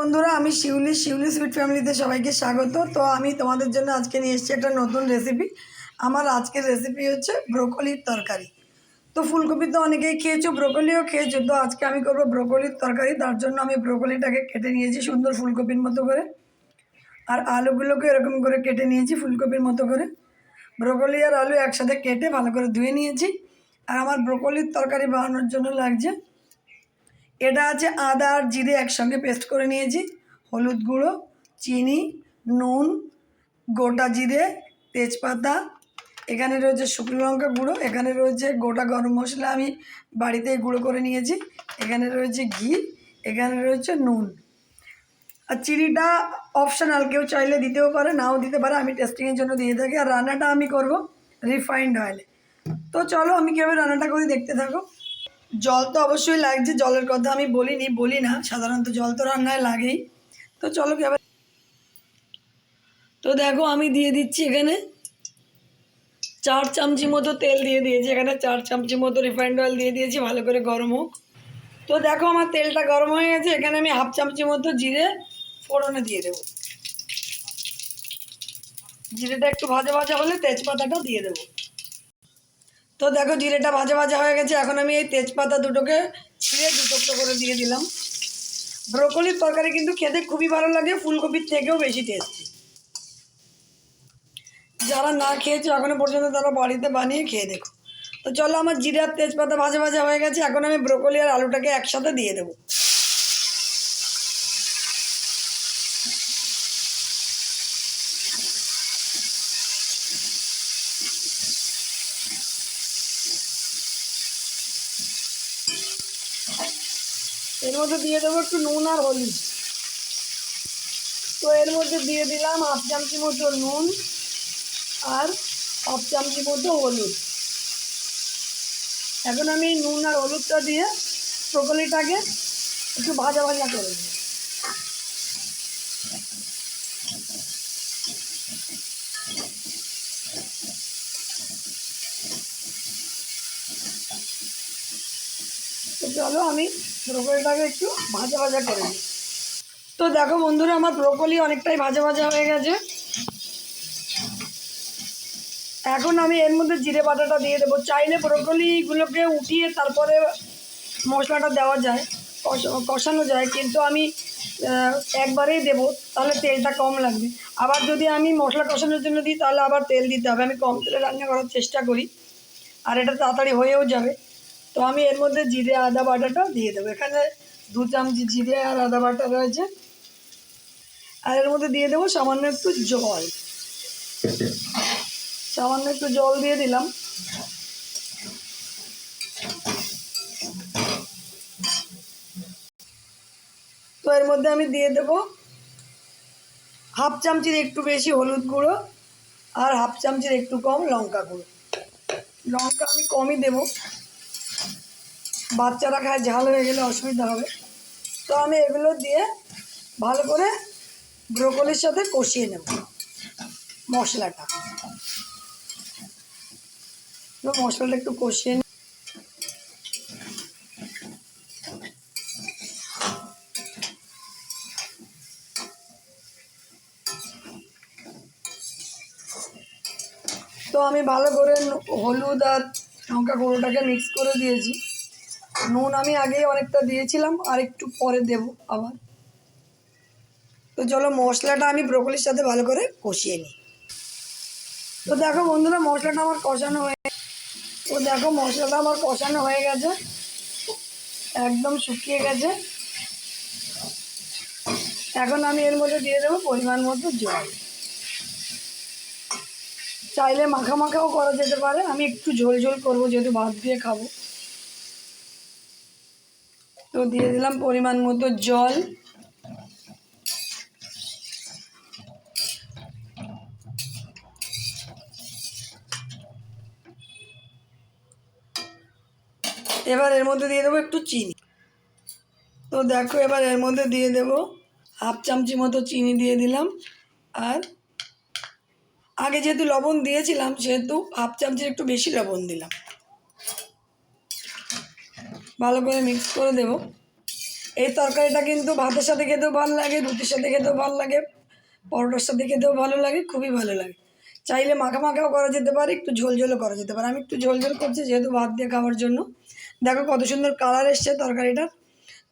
বন্ধুরা, আমি শিউলি সুইট ফ্যামিলিতে সবাইকে স্বাগত। তো আমি তোমাদের জন্য আজকে নিয়ে এসেছি একটা নতুন রেসিপি। আমার আজকের রেসিপি হচ্ছে ব্রোকলির তরকারি। তো ফুলকপি তো অনেকেই খেয়েছো, ব্রোকলিও খেয়েছো। তো আজকে আমি করবো ব্রোকলির তরকারি। তার জন্য আমি ব্রোকলিটাকে কেটে নিয়েছি সুন্দর ফুলকপির মতো করে, আর আলুগুলোকে এরকম করে কেটে নিয়েছি ফুলকপির মতো করে। ব্রোকলি আর আলু একসাথে কেটে ভালো করে ধুয়ে নিয়েছি। আর আমার ব্রোকলির তরকারি বানানোর জন্য লাগছে, এটা আছে আদা আর জিরে একসঙ্গে পেস্ট করে নিয়েছি, হলুদ গুঁড়ো, চিনি, নুন, গোটা জিরে, তেজপাতা, এখানে রয়েছে শুকনো লঙ্কা গুঁড়ো, এখানে রয়েছে গোটা গরম মশলা আমি বাড়িতেই গুঁড়ো করে নিয়েছি, এখানে রয়েছে ঘি, এখানে রয়েছে নুন। আর চিনিটা অপশনাল, কেউ চাইলে দিতেও পারে, নাও দিতে পারে, আমি টেস্টিংয়ের জন্য দিয়ে থাকি। আর রান্নাটা আমি করব রিফাইন্ড অয়েলে। তো চলো আমি কীভাবে রান্নাটা করি দেখতে থাকো। জল তো অবশ্যই লাগছে, জলের কথা আমি বলি না, সাধারণত জল তো রান্নায় লাগেই। তো চলো কীভাবে। তো দেখো আমি দিয়ে দিচ্ছি এখানে 4 চামচি মতো তেল দিয়ে দিয়েছি, এখানে 4 চামচি মতো রিফাইন্ড অয়েল দিয়ে দিয়েছি, ভালো করে গরম হোক। তো দেখো আমার তেলটা গরম হয়ে গেছে, এখানে আমি 1/2 চামচি মতো জিরে ফোড়নে দিয়ে দেবো। জিরেটা একটু ভাজা ভাজা হলে তেজপাতাটা দিয়ে দেবো। তো দেখো জিরেটা ভাজা ভাজা হয়ে গেছে, এখন আমি এই তেজপাতা দুটোকে ছিঁড়ে দু টুকরো করে দিয়ে দিলাম। ব্রোকলির তরকারি কিন্তু খেতে খুবই ভালো লাগে, ফুলকপির থেকেও বেশি টেস্টি। যারা না খেয়েছো এখনো পর্যন্ত তারা বাড়িতে বানিয়ে খেয়ে দেখো। তো চলো আমার জিরে আর তেজপাতা ভাজা ভাজা হয়ে গেছে, এখন আমি ব্রোকলি আর আলুটাকে একসাথে দিয়ে দেবো। এর মধ্যে দিয়ে দেবো একটু নুন আর হলুদ। তো এর মধ্যে দিয়ে দিলাম 1/2 চামচি মতো নুন আর 1/2 চামচি মতো হলুদ। এখন আমি নুন আর হলুদটা দিয়ে ব্রোকলিটাকে একটু ভাজা ভাজা করে দেবো। তো চলো আমি ব্রোকলিটাকে একটু ভাজা ভাজা করে দিই। তো দেখো বন্ধুরা, আমার ব্রোকলি অনেকটাই ভাজা ভাজা হয়ে গেছে। এখন আমি এর মধ্যে জিরে বাটাটা দিয়ে দেবো। চাইলে ব্রোকলিগুলোকে উঠিয়ে তারপরে মশলাটা দেওয়া যায়, কষানো যায়, কিন্তু আমি একবারেই দেবো, তাহলে তেলটা কম লাগবে। আবার যদি আমি মশলা কষানোর জন্য দিই তাহলে আবার তেল দিতে হবে। আমি কম তেলে রান্না করার চেষ্টা করি, আর এটা তাড়াতাড়ি হয়েও যাবে। তো আমি এর মধ্যে জিরে আদা বাটাটা দিয়ে দেবো। এখানে 2 চামচি জিরে আর আদা বাটা রয়েছে, আর এর মধ্যে দিয়ে দেবো সামান্য একটু জল। সামান্য একটু জল দিয়ে দিলাম। তো এর মধ্যে আমি দিয়ে দেবো 1/2 চামচির একটু বেশি হলুদ গুঁড়ো আর 1/2 চামচির একটু কম লঙ্কা গুঁড়ো। লঙ্কা আমি কমই দেবো, বাচ্চারা খায়, ঝাল হয়ে গেলে অসুবিধা হবে। তো আমি এগুলো দিয়ে ভালো করে ব্রোকলির সাথে কষিয়ে নেব মশলাটা। তো মশলাটা একটু কষিয়ে নেব। তো আমি ভালো করে হলুদ আর লঙ্কা গুঁড়োটাকে মিক্স করে দিয়েছি। নুন আমি আগেই অনেকটা দিয়েছিলাম, আর একটু পরে দেব আবার। তো চলো মশলাটা আমি ব্রোকলির সাথে ভালো করে কষিয়ে নিই। তো দেখো বন্ধুরা, মশলাটা আমার কষানো হয়ে গেছে, একদম শুকিয়ে গেছে। এখন আমি এর মধ্যে দিয়ে দেবো পরিমাণ মতো জল। চাইলে মাখা মাখাও করা যেতে পারে, আমি একটু ঝোল ঝোল করবো যেহেতু ভাত দিয়ে খাবো। তো দিয়ে দিলাম পরিমাণ মতো জল। এবার এর মধ্যে দিয়ে দেবো একটু চিনি। তো দেখো এবার এর মধ্যে দিয়ে দেবো 1/2 চামচি মতো চিনি দিয়ে দিলাম। আর আগে যেহেতু লবণ দিয়েছিলাম সেহেতু 1/2 চামচির একটু বেশি লবণ দিলাম। ভালো করে মিক্স করে দেব। এই তরকারিটা কিন্তু ভাতের সাথে খেতেও ভালো লাগে, রুটির সাথে খেতেও ভালো লাগে, পরোটার সাথে খেতেও ভালো লাগে, খুবই ভালো লাগে। চাইলে মাখা মাখাও করা যেতে পারে, একটু ঝোল ঝোলও করা যেতে পারে। আমি একটু ঝোল ঝোল করছি যেহেতু ভাত দিয়ে খাওয়ার জন্য। দেখো কত সুন্দর কালার এসছে তরকারিটার।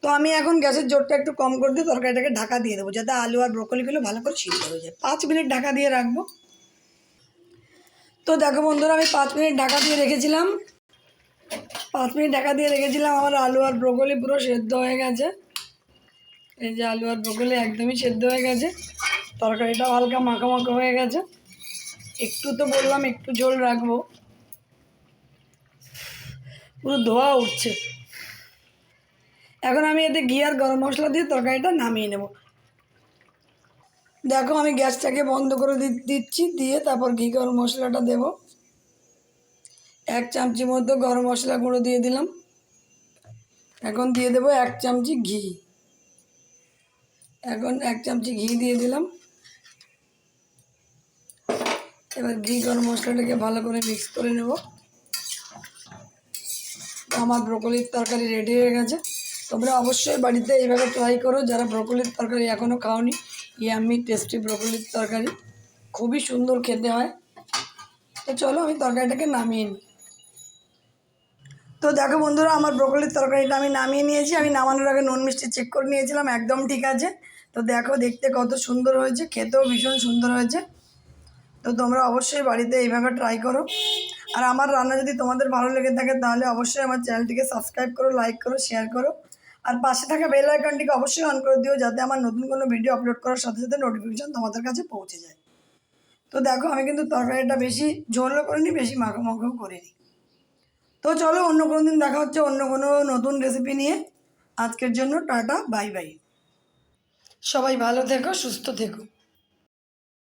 তো আমি এখন গ্যাসের জোরটা একটু কম করে দিয়ে তরকারিটাকে ঢাকা দিয়ে দেবো, যাতে আলু আর ব্রোকলিগুলো ভালো করে সিদ্ধ হয়ে যায়। 5 মিনিট ঢাকা দিয়ে রাখবো। তো দেখো বন্ধুরা, আমি 5 মিনিট ঢাকা দিয়ে রেখেছিলাম। 5 মিনিট ঢাকা দিয়ে রেখেছিলাম, আমার আলু আর ব্রোকলি পুরো সেদ্ধ হয়ে গেছে। এই যে আলু আর ব্রোকলি একদমই সেদ্ধ হয়ে গেছে, তরকারিটাও হালকা মাখা মাখা হয়ে গেছে। একটু তো বললাম একটু ঝোল রাখবো, পুরো ধোয়া উঠছে। এখন আমি এতে ঘি আর গরম মশলা দিয়ে তরকারিটা নামিয়ে নেব। দেখো আমি গ্যাসটাকে বন্ধ করে দিচ্ছি, দিয়ে তারপর ঘি গরম মশলাটা দেব। 1 চামচি মতো গরম মশলা গুঁড়ো দিয়ে দিলাম। এখন দিয়ে দেবো 1 চামচি ঘি। এখন 1 চামচি ঘি দিয়ে দিলাম। এবার ঘি গরম মশলাটাকে ভালো করে মিক্স করে নেব। আমার ব্রোকলির তরকারি রেডি হয়ে গেছে। তোমরা অবশ্যই বাড়িতে এইভাবে ট্রাই করো যারা ব্রোকলির তরকারি এখনও খাওনি। ইয়াম্মি টেস্টি ব্রোকলির তরকারি খুবই সুন্দর খেতে হয়। তো চলো আমি তরকারিটাকে নামিয়ে নিই। তো দেখো বন্ধুরা, আমার ব্রোকলির তরকারিটা আমি নামিয়ে নিয়েছি। আমি নামানোর আগে নুন মিষ্টি চেক করে নিয়েছিলাম, একদম ঠিক আছে। তো দেখো দেখতে কত সুন্দর হয়েছে, খেতেও ভীষণ সুন্দর হয়েছে। তো তোমরা অবশ্যই বাড়িতে এইভাবে ট্রাই করো। আর আমার রান্না যদি তোমাদের ভালো লেগে থাকে তাহলে অবশ্যই আমার চ্যানেলটিকে সাবস্ক্রাইব করো, লাইক করো, শেয়ার করো। আর পাশে থাকা বেল আইকনটিকে অবশ্যই অন করে দিও, যাতে আমার নতুন কোনো ভিডিও আপলোড করার সাথে সাথে নোটিফিকেশান তোমাদের কাছে পৌঁছে যায়। তো দেখো আমি কিন্তু তরকারিটা বেশি ঝোলও করিনি, বেশি মাখো মাখাও করিনি। তো চলো অন্য কোনো দিন দেখা হচ্ছে অন্য কোনো নতুন রেসিপি নিয়ে। আজকের জন্য টাটা, বাই বাই। সবাই ভালো থেকো, সুস্থ থেকো।